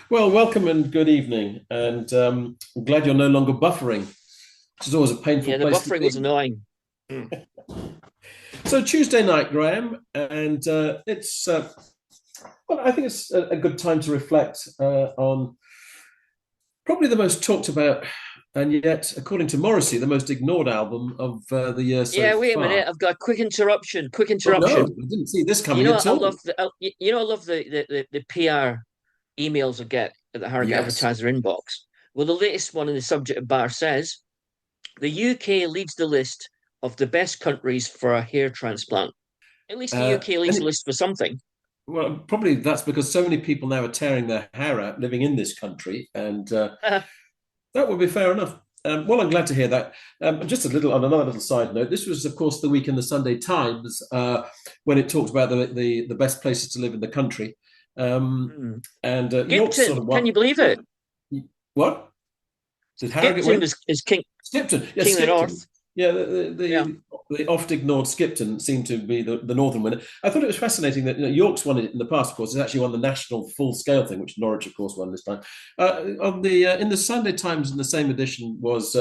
Well, welcome and good evening. And I'm glad you're no longer buffering, which is always a Yeah, painful the place to buffering was be. annoying. Mm. So Tuesday night, Graham, and I think it's a good time to reflect on probably the most talked about and yet, according to Morrissey, the most ignored album of the year so Yeah, wait a far. minute. I've got a quick interruption. Quick Oh no, interruption. I didn't see this You coming know, at I all. love I love the PR emails I get at the Harrogate Yes. Advertiser inbox. Well, the latest one in the subject bar says the UK leads the list of the best countries for a hair transplant. At least the UK leads the And list for something. well, probably that's because so many people now are tearing their hair out living in this country, and that would be fair enough. Well, I'm glad to hear that. Just a little on another little side note. This was, of course, the week in the Sunday Times when it talked about the best places to live in the country, um, Hmm. and York's sort Skipton, of can what? you believe Yeah, it? what did Harrogate Skipton win? is king Skipton, yeah, king of the Skipton. north. Yeah, Yeah. the oft ignored Skipton seemed to be the northern winner. I thought it was fascinating that York's won it in the past. Of course, it's actually won the national full scale thing, which Norwich, of course, won this time. On the in the Sunday Times in the same edition was.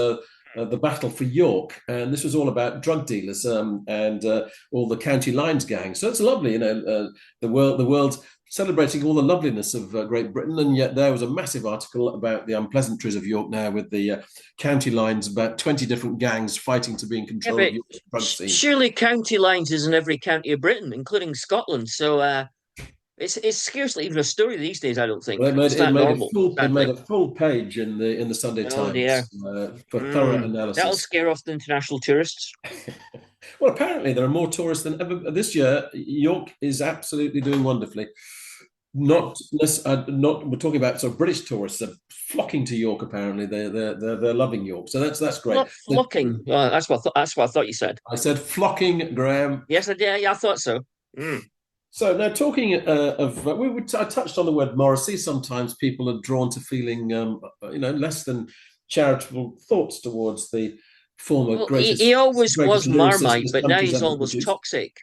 The battle for York, and this was all about drug dealers and all the county lines gangs. So it's lovely, the world celebrating all the loveliness of Great Britain, and yet there was a massive article about the unpleasantries of York now with the county lines, about 20 different gangs fighting to be in Yeah, control of but York's drug scene. surely county lines is in every county of Britain, including Scotland. So it's scarcely even a story these days. I don't think Well, it's that normal. it made Sadly. a full page in the Sunday Oh dear. Times for thorough That'll analysis. scare off the international tourists. Well, apparently there are more tourists than ever this year. York is absolutely doing wonderfully. Mm. Not we're talking about sort of British tourists are flocking to York. Apparently they're loving York, so that's great. Flocking. That's what I thought you said. I said flocking, Graham. Yes, I did. Yeah, I thought so. Mm. So now, talking of, I touched on the word Morrissey. Sometimes people are drawn to feeling, less than charitable thoughts towards the former Well, he always greatest was lyricist Marmite, this but now country's he's ever almost produced. toxic.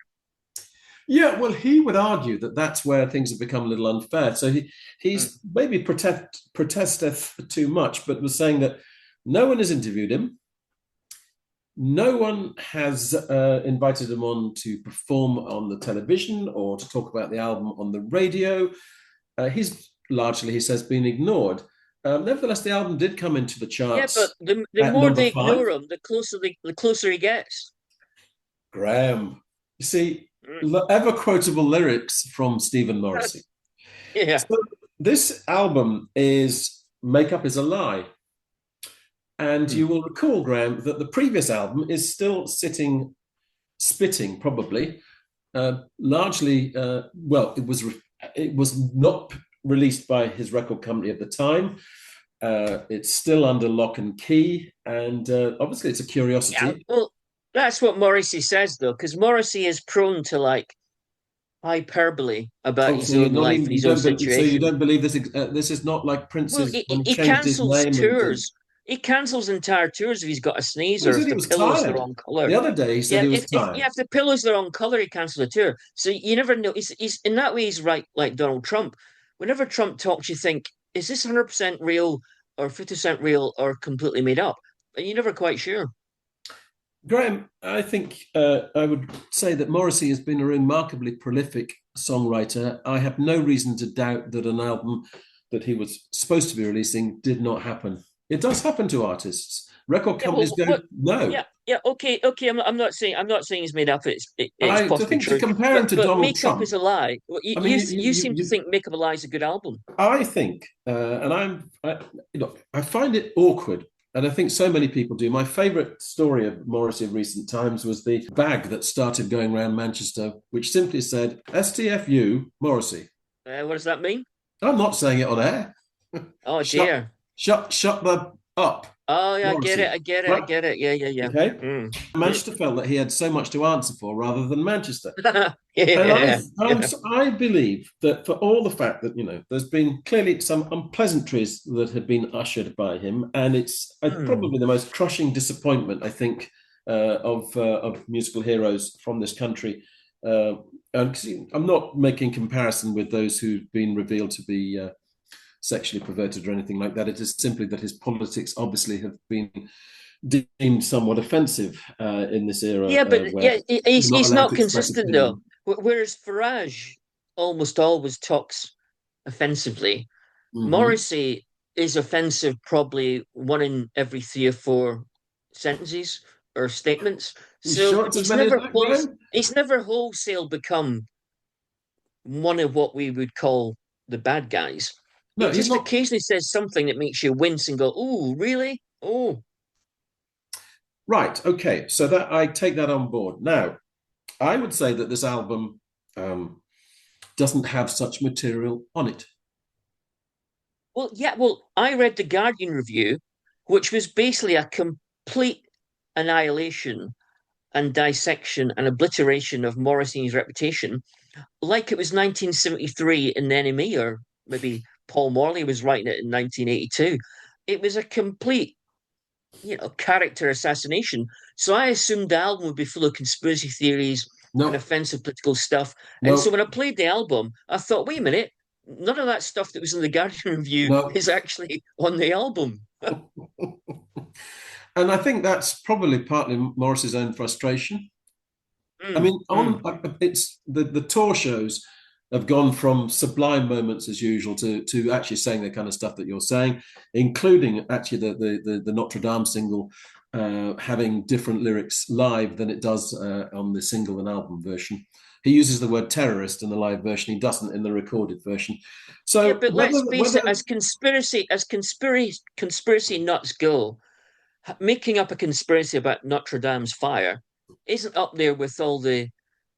Yeah, well, he would argue that that's where things have become a little unfair. So Mm. he's maybe protesteth too much, but was saying that no one has interviewed him. No one has invited him on to perform on the television or to talk about the album on the radio. He's largely, he says, been ignored. Nevertheless, the album did come into the Yeah, but charts the at more number they ignore five. him, the closer he gets. Graham, you see, Mm. ever quotable lyrics from Stephen Morrissey. Yeah. So this album is "Make Up Is a Lie," and Mm. you will recall, Graham, that the previous album is still spitting, probably largely. Well, it was not released by his record company at the time. It's still under lock and key, and obviously it's a Yeah. curiosity. Well, that's what Morrissey says though, because Morrissey is prone to like hyperbole about Oh, his so you're own not life even and his own you situation. don't believe this? This is not like Well, Prince's when he he changed his cancels name and tours. He cancels entire tours if he's got a sneeze well, he or said if he the was pillow's the tired. wrong color. The other day he said Yeah, he was if tired. the pillow's the wrong color, he cancels a tour. So you never know. He's in that way he's right, like Donald Trump. Whenever Trump talks, you think, is this 100% real or 50% real or completely made up? And you're never quite sure. Graham, I think I would say that Morrissey has been a remarkably prolific songwriter. I have no reason to doubt that an album that he was supposed to be releasing did not happen. It does happen to artists. Record Yeah, companies go, yeah, no. yeah. Okay. I'm not saying he's made up. It's I possibly think to true. compare him to But Donald Make Up Trump, is a Lie. Well, I mean, you seem to think Make Up a Lie is a good album. I think, look, I find it awkward, and I think so many people do. My favourite story of Morrissey of recent times was the bag that started going around Manchester, which simply said "STFU Morrissey." What does that mean? I'm not saying it on air. Oh Shut, dear. shut the up, Oh yeah, I get it. Morrissey. I get it. I Right? get it. Yeah. Okay. Mm. Mm. Manchester felt that he had so much to answer for rather than Manchester. And Yeah. Yeah. I believe that for all the fact that there's been clearly some unpleasantries that have been ushered by him, and it's Mm. probably the most crushing disappointment I think of musical heroes from this country. And I'm not making comparison with those who've been revealed to be sexually perverted or anything like that. It is simply that his politics obviously have been deemed somewhat offensive in this era, Yeah, but where yeah, you're not he's allowed not to express consistent though. opinion. Whereas Farage almost always talks offensively, Mm-hmm. Morrissey is offensive probably one in every 3 or 4 sentences or statements. You So sure it's as many as that, Graham? he's never wholesale become one of what we would call the bad guys. He No, he's just not. occasionally says something that makes you wince and go, "Oh, really? Oh." Right. Okay. So that I take that on board. Now, I would say that this album doesn't have such material on it. Well, yeah, well, I read the Guardian review, which was basically a complete annihilation and dissection and obliteration of Morrissey's reputation, like it was 1973 in The Enemy, or maybe Paul Morley was writing it in 1982. It was a complete, character assassination. So I assumed the album would be full of conspiracy theories and No, offensive political stuff. And so no, when I played the album, I thought, wait a minute, none of that stuff that was in the Guardian review no. is actually on the album. And I think that's probably partly Morris's own frustration. I Mm, mean, mm. on it's the tour shows have gone from sublime moments as usual to actually saying the kind of stuff that you're saying, including actually the Notre Dame single having different lyrics live than it does on the single and album version. He uses the word terrorist in the live version. He doesn't in the recorded version. Yeah, So but whether let's face it, whether as conspiracy nuts go, making up a conspiracy about Notre Dame's fire isn't up there with all the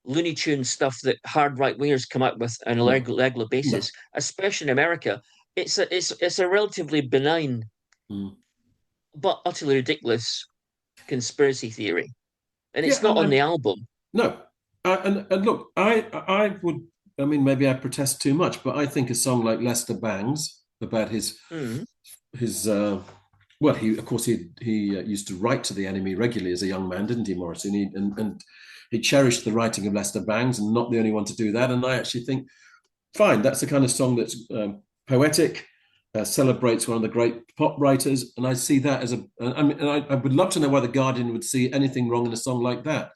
Looney Tune stuff that hard right wingers come up with on a no, regular no. basis, especially in America. It's a relatively benign Mm. but utterly ridiculous conspiracy theory, and Yeah, it's not on the album. no, and look, I would. I mean, maybe I protest too much, but I think a song like Lester Bangs about Mm. his well, he of course he used to write to the enemy regularly as a young man, didn't he, Morrissey? And he cherished the writing of Lester Bangs, and not the only one to do that. And I actually think, fine, that's the kind of song that's poetic, celebrates one of the great pop writers, and I see that as a. I mean, I would love to know why the Guardian would see anything wrong in a song like that. Well,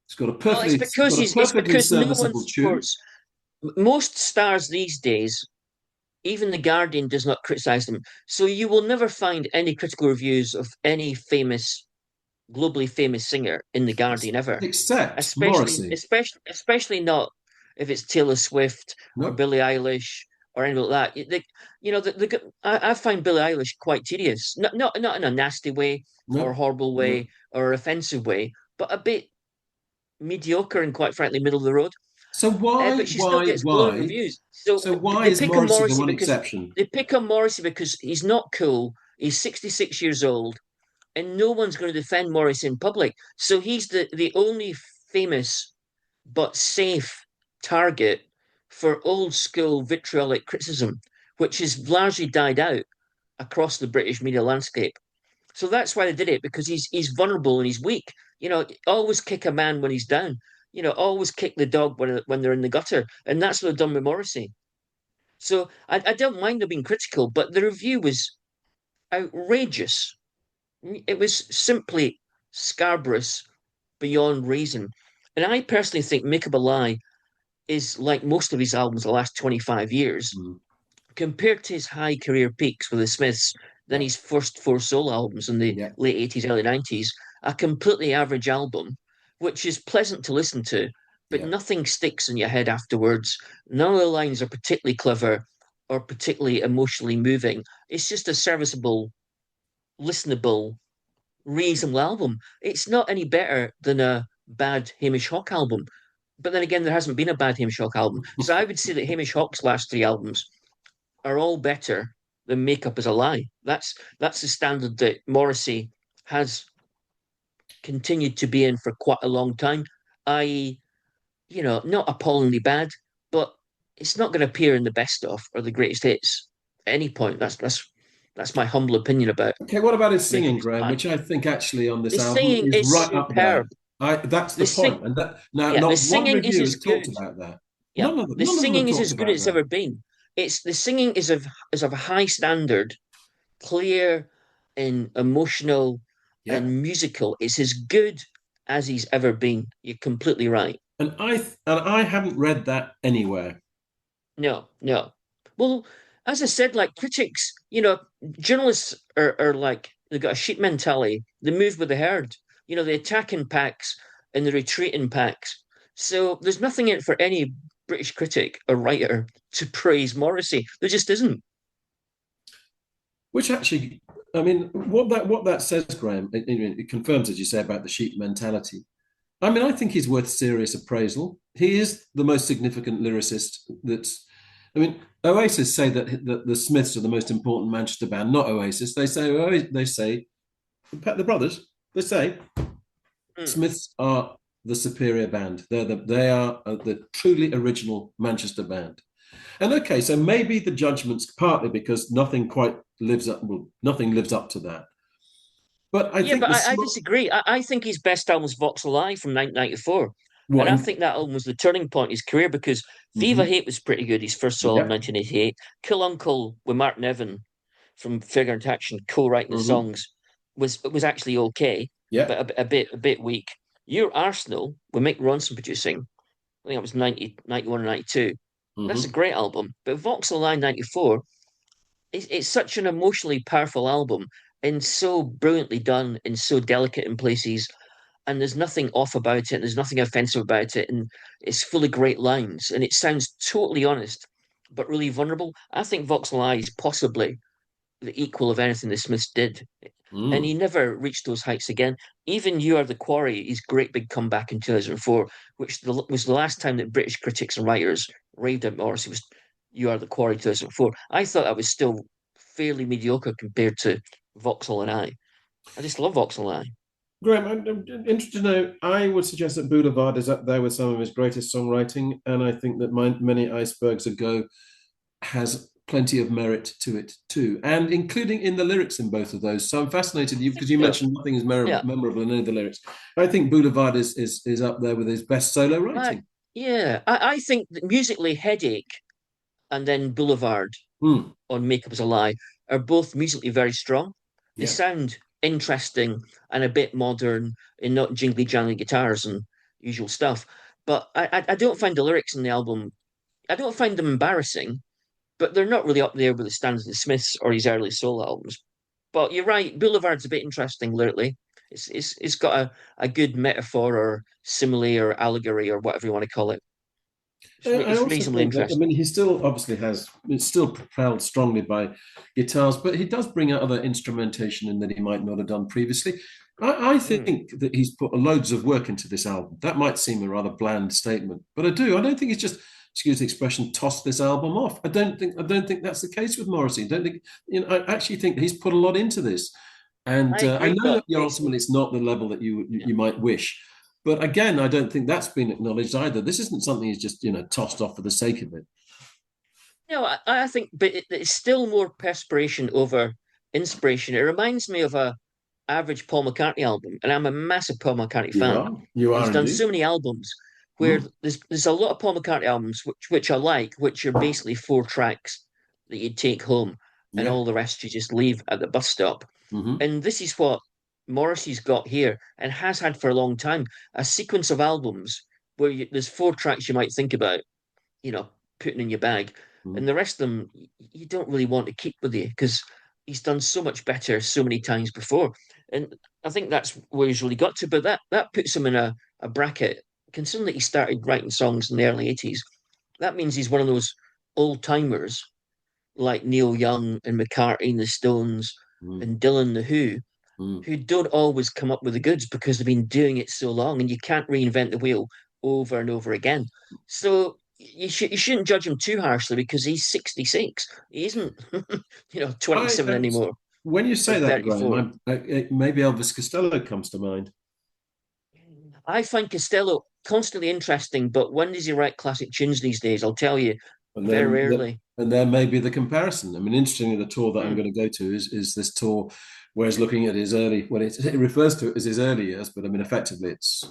It's got a it's perfectly because no one serviceable tune. supports most stars these days. Even the Guardian does not criticize them, so you will never find any critical reviews of any globally famous singer in the Guardian ever. Except Especially, Morrissey. especially, especially not if it's Taylor Swift or No, Billie Eilish or anything like that. I find Billie Eilish quite tedious, not in a nasty way or no, horrible no. way or offensive way, but a bit mediocre and quite frankly middle of the road. So But she still gets glowing reviews. So So why they is pick on Morrissey the Morrissey one because exception? he's not cool. He's 66 years old, and no one's going to defend Morrissey in public. So he's the only famous but safe target for old school vitriolic criticism, which has largely died out across the British media landscape. So that's why they did it, because he's vulnerable and he's weak. Always kick a man when he's down. Always kick the dog when they're in the gutter, and that's what they've done with Morrissey. So I don't mind them being critical, but the review was outrageous. It was simply scabrous beyond reason. And I personally think Make Up a Lie is like most of his albums the last 25 years, Mm, compared to his high career peaks with the Smiths, then yeah, his first 4 solo albums in the yeah, late 80s, early 90s, a completely average album, which is pleasant to listen to, but yeah. nothing sticks in your head afterwards. None of the lines are particularly clever or particularly emotionally moving. It's just a serviceable, listenable, reasonable album. It's not any better than a bad Hamish Hawk album. But then again, there hasn't been a bad Hamish Hawk album. So I would say that Hamish Hawk's last 3 albums are all better than Make Up Is a Lie. That's the standard that Morrissey has continued to be in for quite a long time, i.e., not appallingly bad, but it's not going to appear in the best of or the greatest hits at any point. That's my humble opinion about Okay, what about his Make Up singing, Is a Graham? Lie. Which I think actually on The this album singing is is right up there. superb. That's The the sing point. And that now Yeah, the not one singing is review as has talked good. about that. Yeah, the None of them have singing is talked as good as about it's that. ever been. it's the singing is of a high standard, clear and emotional Yeah. and musical. It's as good as he's ever been. You're completely right. And I haven't read that anywhere. No, no. Well, as I said, like critics, journalists are like they've got a sheep mentality. They move with the herd. They attack in packs and they retreat in packs. So there's nothing in it for any British critic or writer to praise Morrissey. There just isn't. Which actually, I mean, what that says, Graham, it confirms, as you say, about the sheep mentality. I mean, I think he's worth serious appraisal. He is the most significant lyricist that's. I mean, Oasis say that the Smiths are the most important Manchester band, not Oasis. They say the brothers. They say Mm. Smiths are the superior band. They are the truly original Manchester band. And okay, so maybe the judgment's partly because nothing quite lives up. Well, nothing lives up to that. But I Yeah, think but the I disagree. I think his best album was Vox Alive from 1994. And what I in, think that album was the turning point in his career because Viva mm-hmm, Hate was pretty good, his first solo in yeah, 1988. Kill Uncle with Mark Nevin from Figure Action, co-writing the mm-hmm, songs, was actually okay, yeah, but a bit weak. Your Arsenal with Mick Ronson producing, I think it was 90, 91 or 92. That's a mm-hmm. great album. But Vox Alive 94 it's such an emotionally powerful album and so brilliantly done and so delicate in places. And there's nothing off about it, and there's nothing offensive about it, and it's full of great lines, and it sounds totally honest, but really vulnerable. I think Vox Lie is possibly the equal of anything the Smiths did. And he Mm. never reached those heights again. Even You Are the Quarry, his great big comeback in 2004, which was the last time that British critics and writers raved at Morrissey, was You Are the Quarry 2004. I thought that was still fairly mediocre compared to Vauxhall and I just love Vauxhall and I. Graham, I'm interested to know. I would suggest that Boulevard is up there with some of his greatest songwriting, and I think that Many Icebergs Ago has plenty of merit to it too, and including in the lyrics in both of those. So I'm fascinated you because you Yeah, mentioned nothing is yeah. memorable in any of the lyrics. I think Boulevard is up there with his best solo I, writing. yeah, I think that musically Headache and then Boulevard Mm, on Make Up Is a Lie are both musically very strong. They yeah. sound interesting and a bit modern and not jingly jangly guitars and usual stuff. But I don't find the lyrics in the album, I don't find them embarrassing, but they're not really up there with the standards of the Smiths or his early solo albums. But you're right, Boulevard's a bit interesting lyrically. It's got a good metaphor or simile or allegory or whatever you want to call it. I It's also reasonably think that, I interesting. mean, he still obviously has, it's still propelled strongly by guitars, but he does bring out other instrumentation in that he might not have done previously. I Mm. think that he's put loads of work into this album. That might seem a rather bland statement, but I do. I don't think he's just, excuse the expression, tossed this album off. I don't think that's the case with Morrissey. I don't think, I actually think he's put a lot into this. And I I agree, know but that ultimately it's not the level that you might wish. But again, I don't think that's been acknowledged either. This isn't something he's just tossed off for the sake of it. I think, but it's still more perspiration over inspiration. It reminds me of a average Paul McCartney album, and I'm a massive Paul McCartney fan. You And are he's done indeed. so many albums where Mm, there's a lot of Paul McCartney albums which I like, which are basically four tracks that you take home, and yeah. all the rest you just leave at the bus stop. Hmm. And this is what Morrissey's got here and has had for a long time, a sequence of albums where there's four tracks you might think about, you know, putting in your bag. And Hmm. the rest of them, you don't really want to keep with you because he's done so much better so many times before. And I think that's where he's really got to. But that puts him in a bracket. Considering that he started writing songs in the early 80s, that means he's one of those old timers like Neil Young and McCartney and the Stones Hmm. and Dylan the Hmm. who don't always come up with the goods because they've been doing it so long and you can't reinvent the wheel over and over again. So you shouldn't judge him too harshly because he's 66. He isn't 27 I anymore when you or say that, Graham, 34. maybe Elvis Costello comes to mind. I find Costello constantly interesting, but when does he write classic tunes these days? I'll tell you, And very then rarely. And there may be the comparison. I mean, interestingly, the tour that I'm Mm. going to go to is this tour, whereas looking at his early, well, it refers to it as his early years, but I mean, effectively, it's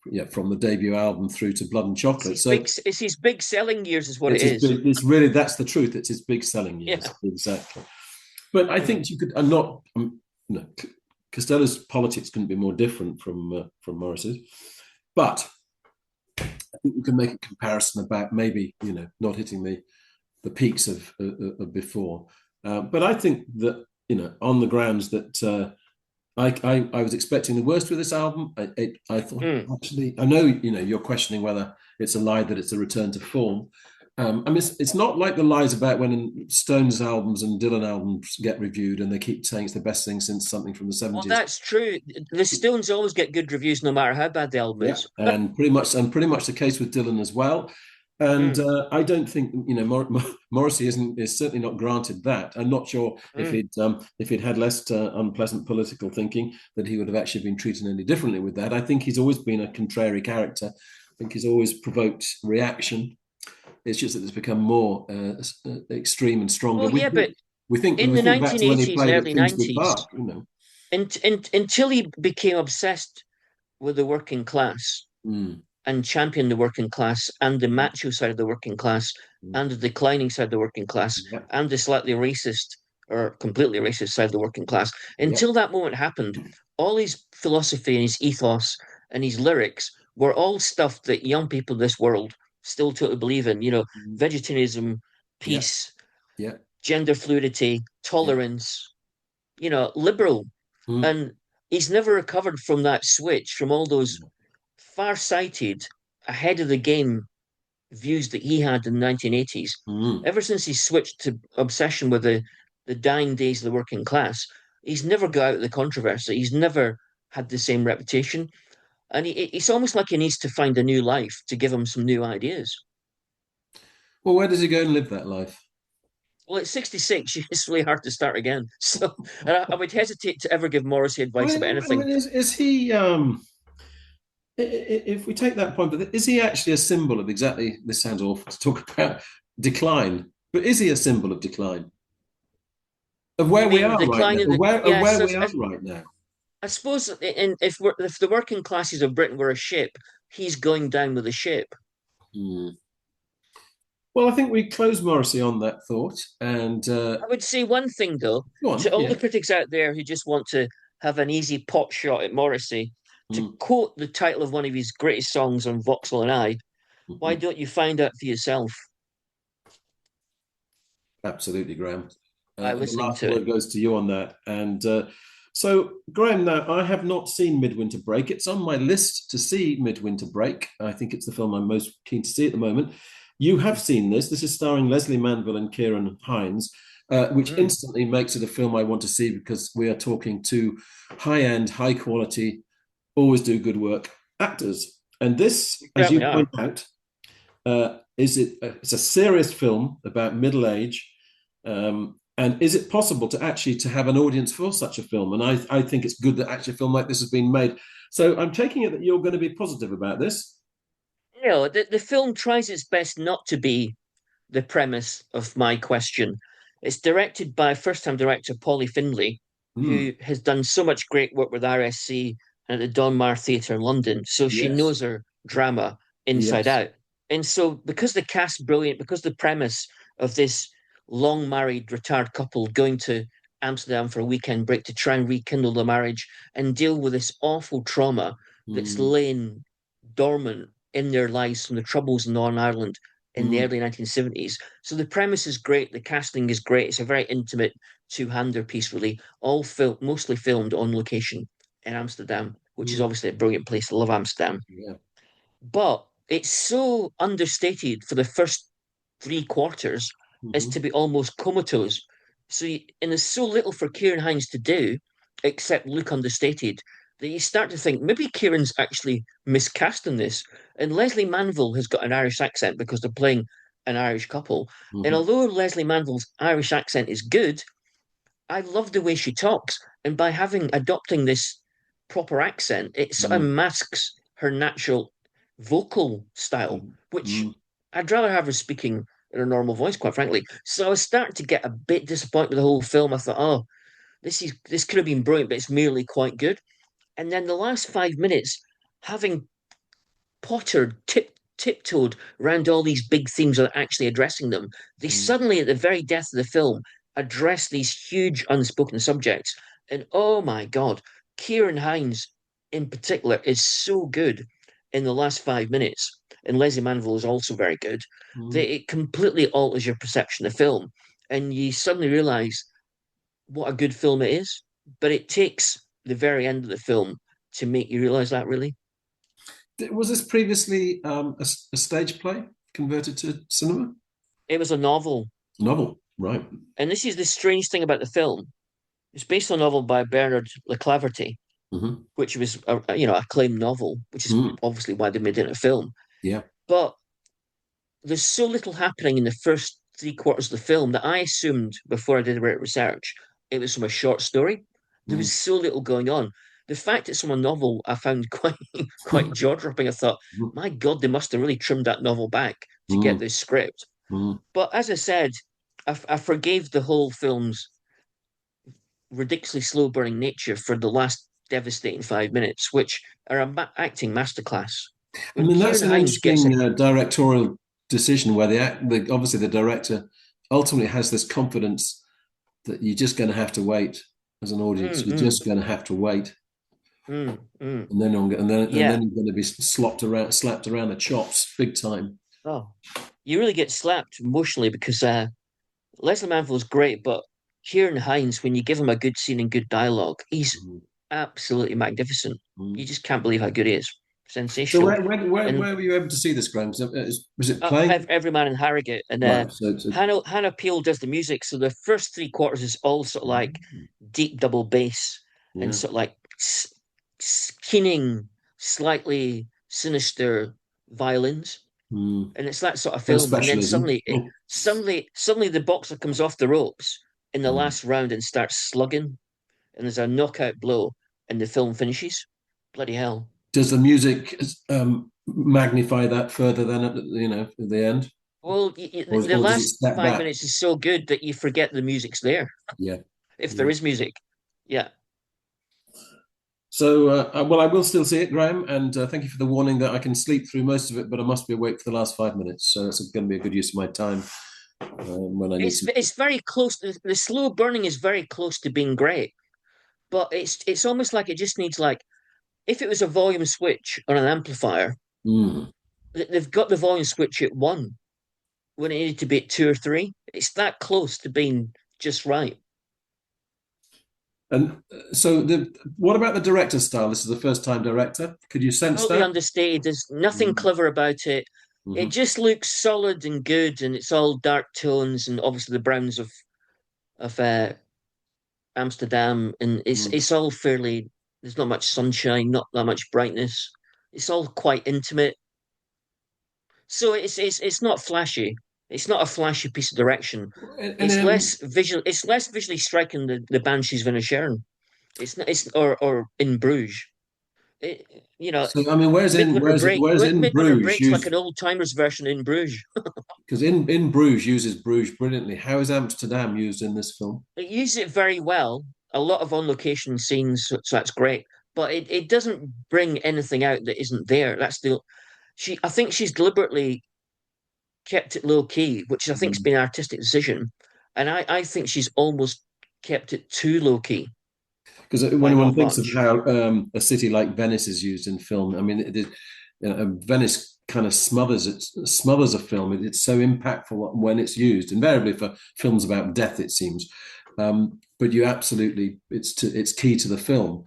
yeah, from the debut album through to Blood and Chocolate. So It's his big selling years, is what it it's his is. big, it's really that's the truth. It's his big selling Yeah. years, exactly. But I Mm. think you could, I'm not, no, Costello's politics couldn't be more different from Morris's, but I think you can make a comparison about maybe not hitting the peaks of before. But I think that on the grounds that I was expecting the worst with this album. I thought Mm. actually I know you're questioning whether it's a lie that it's a return to form. I mean, it's not like the lies about when Stones albums and Dylan albums get reviewed and they keep saying it's the best thing since something from the Well, 70s. that's true. The Stones always get good reviews, no matter how bad the album Yeah, is. and pretty much the case with Dylan as well. And Mm. I don't think Morrissey is certainly not granted that. I'm not sure Mm. if he'd had less unpleasant political thinking that he would have actually been treated any differently with that. I think he's always been a contrary character. I think he's always provoked reaction. It's just that it's become more extreme and stronger. Well, We yeah, but we think in we the think back to when he 1980s and played at early Finsbury 90s, Park. until he became obsessed with the working class Mm, and championed the working class and the macho side of the working class mm, and the declining side of the working class yeah, and the slightly racist or completely racist side of the working class. yeah. Until that moment happened, all his philosophy and his ethos and his lyrics were all stuff that young people in this world still totally believe in. Mm, Vegetarianism, yeah, peace, yeah, gender fluidity, yeah. tolerance, liberal. Mm, And he's never recovered from that switch, from all those far-sighted, ahead of the game views that he had in the 1980s. mm. Ever since he switched to obsession with the dying days of the working class, he's never got out of the controversy. He's never had the same reputation. And it's almost like he needs to find a new life to give him some new ideas. Well, where does he go and live that life? Well, at 66, it's really hard to start again. So I would hesitate to ever give Morrissey I advice about mean, I anything. mean, is he? If we take that point, but is he actually a symbol of exactly? This sounds awful to talk about decline, but is he a symbol of decline of You where we mean the are right decline now? of the Of yes? where we are right now? I suppose if the working classes of Britain were a ship, he's going down with the ship. Hmm. Well, I think we close Morrissey on that thought, and I would say one thing though, go to on. all the Yeah. critics out there who just want to have an easy pot shot at Morrissey, to Mm, quote the title of one of his greatest songs on Vauxhall and I, why mhm. don't you find out for yourself Absolutely, Graham. by And the listening last to it? word goes to you on that. And so, Graham, now I have not seen Midwinter Break. It's on my list to see Midwinter Break. I think it's the film I'm most keen to see at the moment. You have seen this. This is starring Leslie Manville and Kieran Hines, which Mm, instantly makes it a film I want to see because we are talking to high end, high quality, always do good work actors. And this, we as certainly you are. point out, it's a serious film about middle age, and is it possible to actually to have an audience for such a film? And I think it's good that actually a film like this has been made. So I'm taking it that you're going to be positive about this. The film tries its best not to be the premise of my question. It's directed by first-time director Polly Findlay, Hmm. who has done so much great work with RSC and at the Donmar Theatre in London. So she Yes. knows her drama inside Yes. out. And so because the cast's brilliant, because the premise of this long married retired couple going to Amsterdam for a weekend break to try and rekindle the marriage and deal with this awful trauma that's Hmm. lain dormant in their lives from the troubles in Northern Ireland in the Hmm. early 1970s. So the premise is great, the casting is great. It's a very intimate two-hander piece, really, mostly filmed on location in Amsterdam, which is Hmm. obviously a brilliant place. I love Amsterdam, Yeah. but it's so understated for the first three quarters as Hmm. to be almost comatose. And there's so little for Kieran Hines to do except look understated that you start to think maybe Kieran's actually miscast in this. And Leslie Manville has got an Irish accent because they're playing an Irish couple. And Hmm. although Leslie Manville's Irish accent is good, I love the way she talks. And by adopting this proper accent, it sort of Hmm. masks her natural vocal style, which Hmm. I'd rather have her speaking in her normal voice, quite frankly. So I was starting to get a bit disappointed with the whole film. I thought, oh, this could have been brilliant, but it's merely quite good. And then the last 5 minutes, having pottered, tiptoed around all these big themes without actually addressing them, they Mm. suddenly, at the very death of the film, address these huge unspoken subjects. And oh my God, Kieran Hines in particular is so good in the last 5 minutes, and Leslie Manville is also very good, Mm. that it completely alters your perception of film. And you suddenly realize what a good film it is. But it takes the very end of the film to make you realize that, really. Was this previously a stage play converted to cinema? It was a novel. Novel, right? And this is the strange thing about the film. It's based on a novel by Bernard LeClaverty, Hmm. which was a acclaimed novel, which is Mm. obviously why they made it a film. Yeah. But there's so little happening in the first three quarters of the film that I assumed before I did the research it was from a short story. There was Mm. so little going on. The fact it's from a novel I found quite jaw dropping. I thought, my God, they must have really trimmed that novel back to get Mm. this script. Mm. But as I said, I forgave the whole film's ridiculously slow burning nature for the last devastating 5 minutes, which are an acting masterclass. I When mean, Kieran that's an Hines gets it, interesting directorial decision where obviously the director ultimately has this confidence that you're just going to have to wait as an audience. mm, You're mm, just going to have to wait, mm. and then Yeah. you're going to be slapped around the chops, big time. Oh, you really get slapped emotionally because Leslie Manville is great, but Kieran Hines, when you give him a good scene and good dialogue, he's Mm. absolutely magnificent. You Mm. just can't believe how good he is. So Sensational. where And were you able to see this, Graham? Was it playing? every man in Harrogate, and Right. So Hannah Peel does the music. So the first three quarters is all sort of like deep double bass and yeah. sort of like keening, slightly sinister violins, Mm. and it's that sort of Her film. And then specialism. suddenly the boxer comes off the ropes in the Mm. last round and starts slugging, and there's a knockout blow, and the film finishes. Bloody hell! Does the music magnify that further than at the end, Well, the or does it last step five back? minutes is so good that you forget the music's there, Yeah. if there Yeah. is music. Yeah. So, well, I will still see it, Graham, and thank you for the warning that I can sleep through most of it, but I must be awake for the last 5 minutes. So it's going to be a good use of my time when I need It's to. it's very close. The slow burning is very close to being great, but it's almost like it just needs like if it was a volume switch on an amplifier, Mm. they've got the volume switch at one when it needed to be at two or three. It's that close to being just right. And so, what about the director's style? This is the first time director. Could you sense Totally that? understated. There's nothing Mm. clever about it. It Hmm. just looks solid and good, and it's all dark tones and obviously the browns of Amsterdam, and Mm. it's all fairly. There's not much sunshine, not that much brightness. It's all quite intimate, so it's not flashy. It's not a flashy piece of direction. And It's less visual. It's less visually striking than the Banshees of Inisherin. It's not. It's or in Bruges. It, you know, so, I mean, where's in Midwinter Bruges Break's like used? an old timers version in Bruges. Because in Bruges uses Bruges brilliantly. How is Amsterdam used in this film? It uses it very well. A lot of on location scenes, so that's great. But it doesn't bring anything out that isn't there. That's the she. I think she's deliberately kept it low key, which I think has been an artistic decision. And I think she's almost kept it too low key Because by when one not thinks of much. how a city like Venice is used in film, I mean, Venice kind of smothers a film. It's so impactful when it's used, invariably for films about death, it seems. But you absolutely, it's key to the film.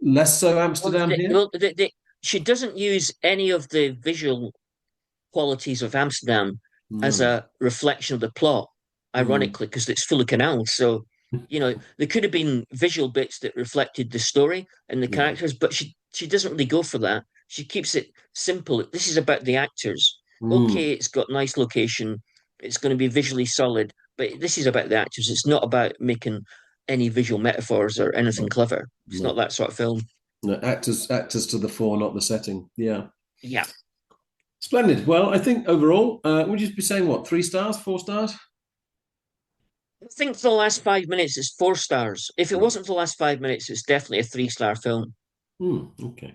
Less so Well, Amsterdam here. she doesn't use any of the visual qualities of Amsterdam as Mm, a reflection of the plot, mm, ironically, because it's full of canals. So, there could have been visual bits that reflected the story and the yeah. characters, but she doesn't really go for that. She keeps it simple. This is about the actors. Mm, Okay, it's got nice location, it's going to be visually solid, but this is about the actors. It's not about making any visual metaphors or anything no, clever. It's not no, that sort of film. no. Actors to the fore, not the setting. Yeah. Yeah. Splendid. Well, I think overall, would you be saying what, 3 stars, 4 stars? I think for the last 5 minutes, it's 4 stars. If it Right. wasn't for the last 5 minutes, it's definitely a 3-star film. Okay.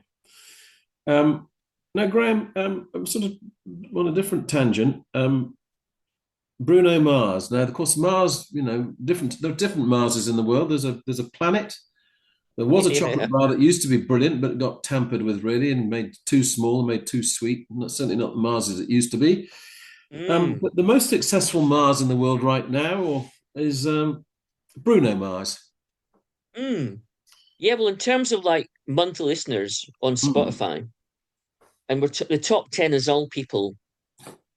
Um, Now, Graham, I'm sort of on a different tangent. Bruno Mars. Now, of course, Mars. Different. There are different Marses in the world. There's a planet. There was a Yeah. chocolate bar that used to be brilliant, but it got tampered with really and made too small and made too sweet. Certainly not the Mars as it used to be. Mm, But the most successful Mars in the world right now is Bruno Mars. mm. Yeah, well, in terms of like monthly listeners on Mm, Spotify, and the top 10 is all people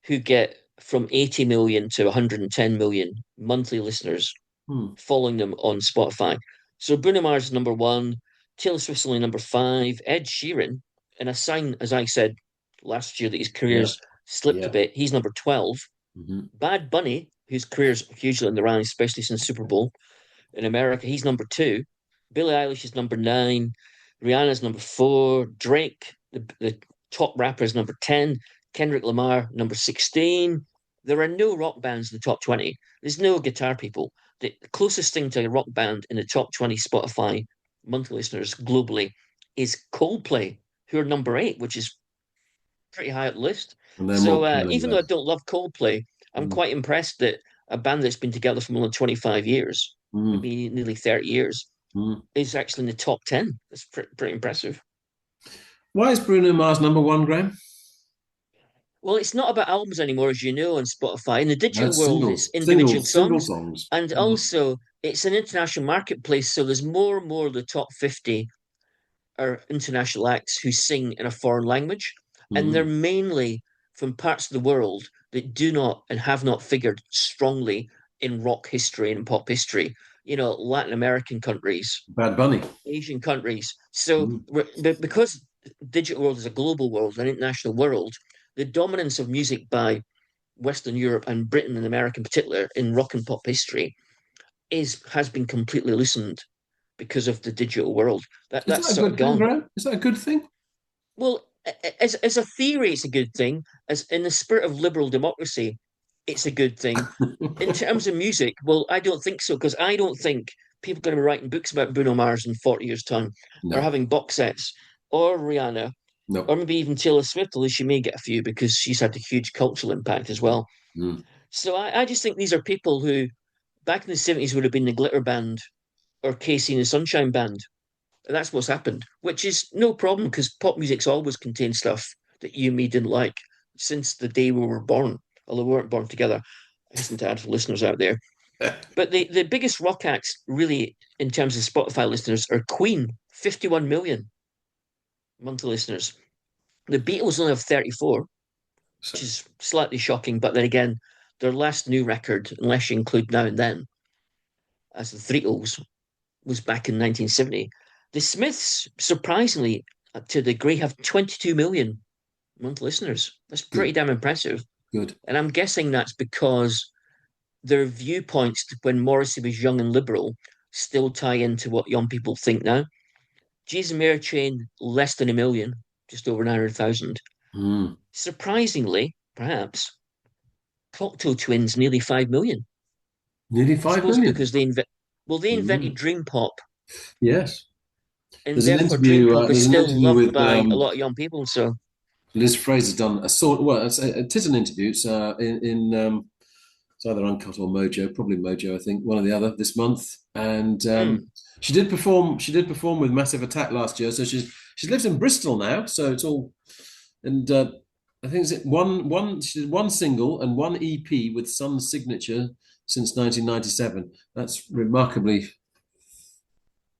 who get from 80 million to 110 million monthly listeners mm, following them on Spotify. So Bruno Mars is number one, Taylor Swift's only number five, Ed Sheeran, and a sign, as I said last year, that his yeah, career's slipped a yeah. bit. He's number 12. Mhm. Bad Bunny, whose career's hugely on the rise, especially since Super Bowl in America, he's number two. Billie Eilish is number nine. Rihanna's number four. Drake, the top rapper, is number 10. Kendrick Lamar, number 16. There are no rock bands in the top 20. There's no guitar people. The closest thing to a rock band in the top 20 Spotify monthly listeners globally is Coldplay, who are number eight, which is pretty high up the list. And they're more So popular even though there. I don't love Coldplay, I'm Mm, quite impressed that a band that's been together for more than 25 years, mm, maybe nearly 30 years, mm. is actually in the top 10. That's pretty impressive. Why is Bruno Mars number one, Graham? Well, it's not about albums anymore, as you know, on Spotify. In the digital That's world, it's singles, individual singles, single songs. songs. And also, it's an international marketplace. So there's more and more of the top 50 are international acts who sing in a foreign language. And they're Mm. mainly from parts of the world that do not and have not figured strongly in rock history and pop history. Latin American countries, Bad Bunny. Asian countries. So Mm. because digital world is a global world, an international world, the dominance of music by Western Europe and Britain and America in particular in rock and pop history has been completely loosened because of the digital world. Is That's that a sort of good thing, gone. Graham? Is that a good thing? Well, as a theory, it's a good thing. As in the spirit of liberal democracy, it's a good thing. In terms of music, well, I don't think so because I don't think people are going to be writing books about Bruno Mars in 40 years' time, or No, having box sets, or Rihanna, or no. maybe even Taylor Swift, although she may get a few because she's had a huge cultural impact as well. Mm. So I just think these are people who, back in the 70s, would have been the Glitter Band or Casey and the Sunshine Band. That's what's happened, which is no problem because pop music's always contained stuff that you and me didn't like since the day we were born, although we weren't born together. I hasten to add for listeners out there. But the biggest rock acts, really, in terms of Spotify listeners, are Queen, 51 million monthly listeners. The Beatles only have 34, So, which is slightly shocking. But then again, their last new record, unless you include Now and Then, as the Threetles, was back in 1970. The Smiths, surprisingly, to a degree, have 22 million monthly listeners. That's pretty good, damn impressive. good. And I'm guessing that's because their viewpoints when Morrissey was young and liberal still tie into what young people think now. Jesus Mary Chain, less than a million, just over 900,000. Mm. Surprisingly, perhaps, Cocktail Twins, nearly 5 million. Nearly I five suppose million. because they invented Mm. dream pop, Yes. and There's an therefore dream interview. pop is There's an still interview loved with by a lot of young people. So, Liz Fraser's done a sort. Well, it is an interview. It's it's either Uncut or Mojo, probably Mojo, I think, one or the other this month. And mm, she did perform. She did perform with Massive Attack last year. So she lives in Bristol now. So it's all. And I think it's one. She did one single and one EP with Sun's signature since 1997. That's remarkably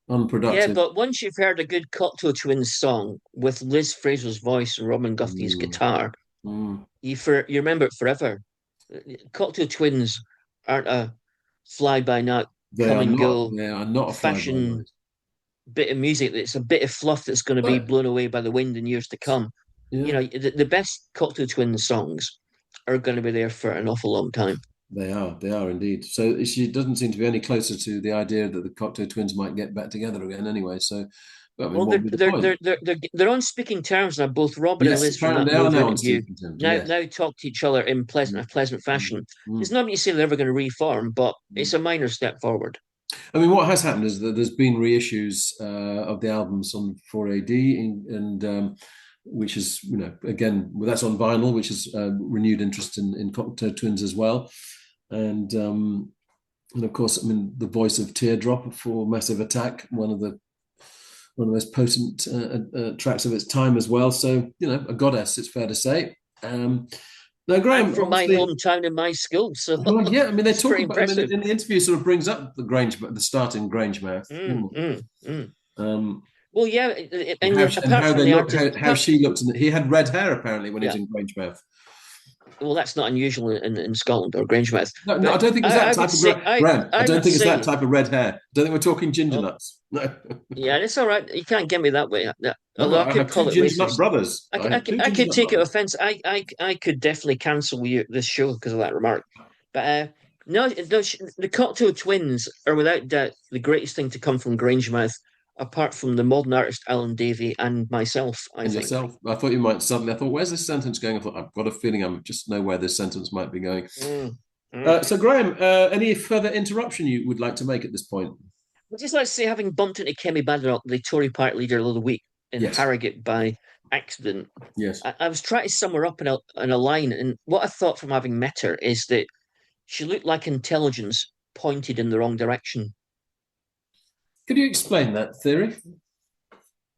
yeah, unproductive. but once you've heard a good Cocktail Twins song with Liz Fraser's voice and Robin Guthie's Mm, guitar, mm. you remember it forever. Cocktail Twins aren't a fly by night, They come are and not. go They are not a fly by fashion night. bit of music that's a bit of fluff that's going to be But blown away by the wind in years to come. yeah, The best Cocktail Twins songs are going to be there for an awful long time. they are. They are indeed. So she doesn't seem to be any closer to the idea that the Cocteau Twins might get back together again anyway. So, I mean, Well, what would be the point? they're on speaking terms now. Both Robin and Yes, Liz from that apparently they are Move now on interview speaking terms. now Yes. now talk to each other in Mm, a pleasant mm, fashion. It's mm, not you say they're ever going to reform, but mm. it's a minor step forward. I mean, what has happened is that there's been reissues of the albums on 4AD, and which is, again, well, that's on vinyl, which is renewed interest in Cocteau Twins as well. And of course, I mean, the voice of Teardrop for Massive Attack, one of the most potent tracks of its time as well. So, a goddess, it's fair to say. Now, And Graham, from my obviously, hometown and my school, so well, yeah, I mean, they it's talk pretty about, I mean, impressive. in the interview, sort of brings up the starting Grangemouth, Mm, mm, mm. um, Well, yeah, and and apart how from they the looked, artist, how she looked, and he had red hair apparently when he was yeah. in Grangemouth. Well, that's not unusual in Scotland or Grangemouth, No, no, I but don't think it's that I would type of say Graham. I I don't would think it's that say, type of red hair. I don't think we're talking ginger oh, nuts. No, yeah, it's all right. You can't get me that way. Yeah, no, although I I could have two call it ginger nut racist. brothers. I have two I ginger could nut take it brothers. offense. I could definitely cancel this show because of that remark. But no, the Cocktail Twins are without doubt the greatest thing to come from Grangemouth, apart from the modern artist Alan Davey and myself, I And think. yourself. I thought you might suddenly. I thought, where's this sentence going? I thought, I've got a feeling I just know where this sentence might be going. Mm, mm. So, Graham, any further interruption you would like to make at this point? I'd just like to say, having bumped into Kemi Badenoch, the Tory party leader, the other week in Yes, Harrogate by accident, yes. I was trying to sum her up in a line, and what I thought from having met her is that she looked like intelligence pointed in the wrong direction. Could you explain that theory?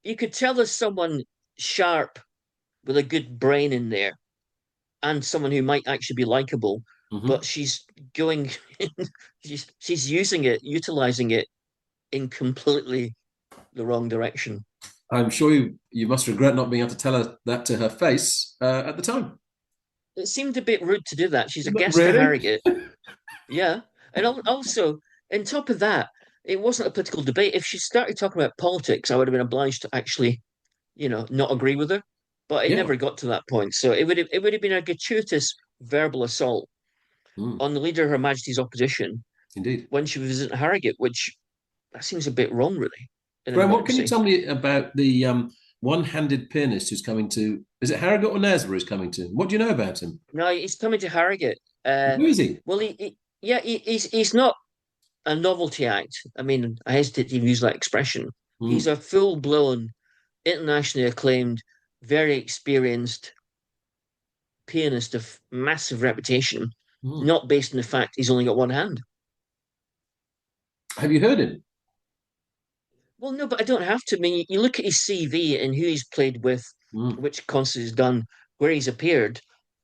You could tell there's someone sharp with a good brain in there and someone who might actually be likable, but Hmm. she's going, she's using it, utilizing it in completely the wrong direction. I'm sure you must regret not being able to tell her that to her face at the time. It seemed a bit rude to do that. She's a guest for Really? Harrogate. Yeah. And also, on top of that, it wasn't a political debate. If she started talking about politics, I would have been obliged to actually, not agree with her. But it Yeah, never got to that point. So it would have been a gratuitous verbal assault mm, on the leader of Her Majesty's opposition indeed. when she was visiting Harrogate, which that seems a bit wrong, really, in a Graham, what can you democracy. tell me about the one-handed pianist who's coming to? Is it Harrogate or Knaresborough who's coming to? What do you know about him? No, he's coming to Harrogate. Who is he? Well, yeah, he's not a novelty act. I mean, I hesitate to even use that expression. He's Mm, a full-blown, internationally acclaimed, very experienced pianist of massive reputation, mm. not based on the fact he's only got one hand. Have you heard him? Well, no, but I don't have to. I mean, you look at his CV and who he's played with, Mm. which concerts he's done, where he's appeared,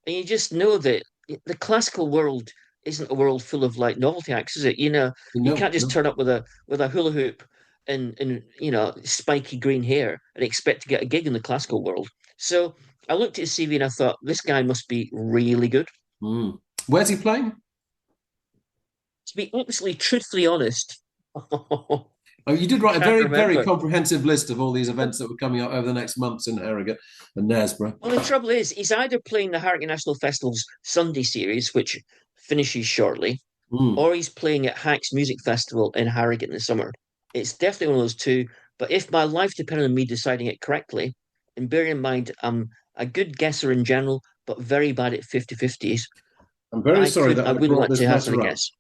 and you just know that the classical world isn't a world full of like novelty acts, is it? You No, can't just no. turn up with a hula hoop and spiky green hair and expect to get a gig in the classical world. So I looked at his CV and I thought this guy must be really good. Mm. Where's he playing? To be absolutely truthfully honest, Oh, you did write a can't very, very remember. comprehensive list of all these events that were coming up over the next months in Harrogate and Knaresborough. Well, the trouble is, he's either playing the Harrogate National Festival's Sunday series, which finishes shortly, Mm. or he's playing at Hack's Music Festival in Harrogate in the summer. It's definitely one of those two. But if my life depended on me deciding it correctly, and bearing in mind I'm a good guesser in general, but very bad at 50-50s, I'm very sorry that I I wouldn't brought like this to hazard a matter up. guess.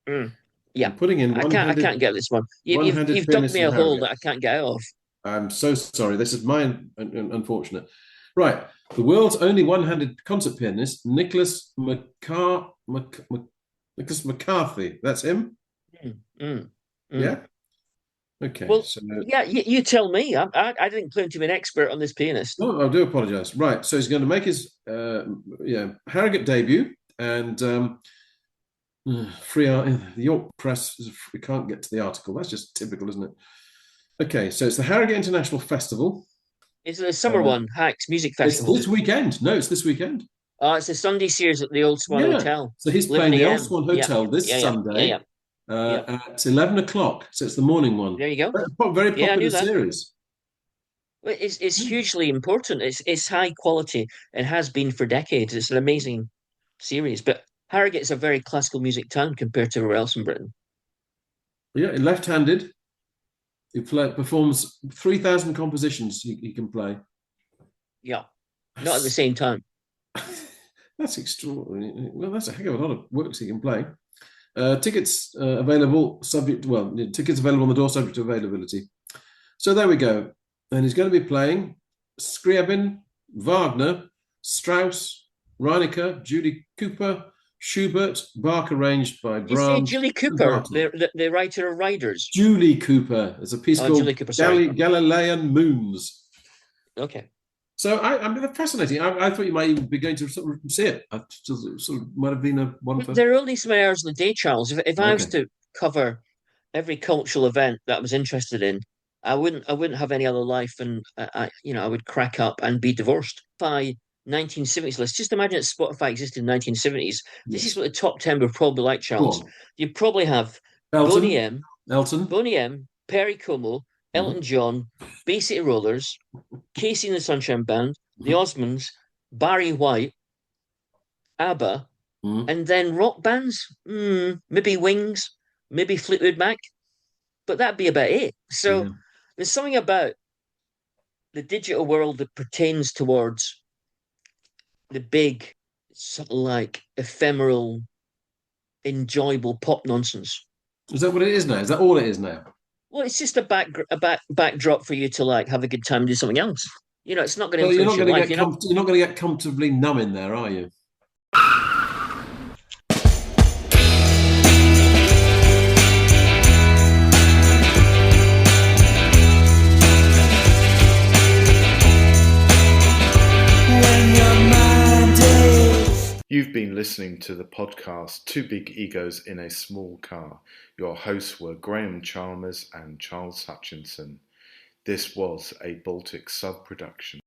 Mm. Yeah, I'm putting in I can't get this one. one-handed You've dug pianist me in a hole Harrogate. that I can't get out of. I'm so sorry. This is my unfortunate. Right. The world's only one-handed concert pianist, Nicholas McCarthy. That's him? Mm, mm, mm. Yeah? Okay. Well, So, yeah, you tell me. I didn't claim to be an expert on this pianist. no, I do apologize. Right. So he's going to make his Harrogate debut, and free art. The York Press, we can't get to the article. That's just typical, isn't it? Okay. So it's the Harrogate International Festival. It's a summer Uh, one, Hacks Music it's Festival. this weekend. No, it's this weekend. It's a Sunday series at the Old Swan Yeah. Hotel, So he's playing 11 the Old a.m. Swan Yeah, Hotel this yeah, yeah, yeah, Sunday yeah, yeah. at 11 o'clock. So it's the morning one. There you go. Very Yeah, I popular knew that. series. Well, it's hugely important. It's high quality and has been for decades. It's an amazing series. But Harrogate is a very classical music town compared to everywhere else in Britain. Yeah, left-handed. He performs 3,000 compositions he can play. Yeah, not at the same time. That's extraordinary. Well, that's a heck of a lot of works he can play. Tickets available, tickets available on the door, subject to availability. So there we go. And he's going to be playing Scriabin, Wagner, Strauss, Reinecke, Julie Cooper, Schubert, Bach arranged by You say Brahms. Julie Cooper, the writer of Riders. Julie Cooper. There's a piece called Julie Cooper, sorry. Galilean Moons. Okay. So I mean, that's fascinating. I thought you might even be going to sort of see it. I sort of might have been one for. There are only so many hours in the day, Charles. If I was to cover every cultural event that I was interested in, I wouldn't have any other life, and I would crack up and be divorced. By 1970s list, just imagine that Spotify existed in the 1970s. This is what the top 10 would probably like, Charles. You'd probably have Boney M, Perry Como, Elton John, Bay City Rollers, Casey and the Sunshine Band, the Osmonds, Barry White, ABBA, and then rock bands, maybe Wings, maybe Fleetwood Mac, but that'd be about it. So there's something about the digital world that pertains towards the big, sort of like ephemeral, enjoyable pop nonsense. Is that what it is now? Is that all it is now? Well, it's just a backdrop for you to like have a good time and do something else. It's not going to influence your life. You're not going to get comfortably numb in there, are you? You've been listening to the podcast Two Big Egos in a Small Car. Your hosts were Graham Chalmers and Charles Hutchinson. This was a Baltic sub-production.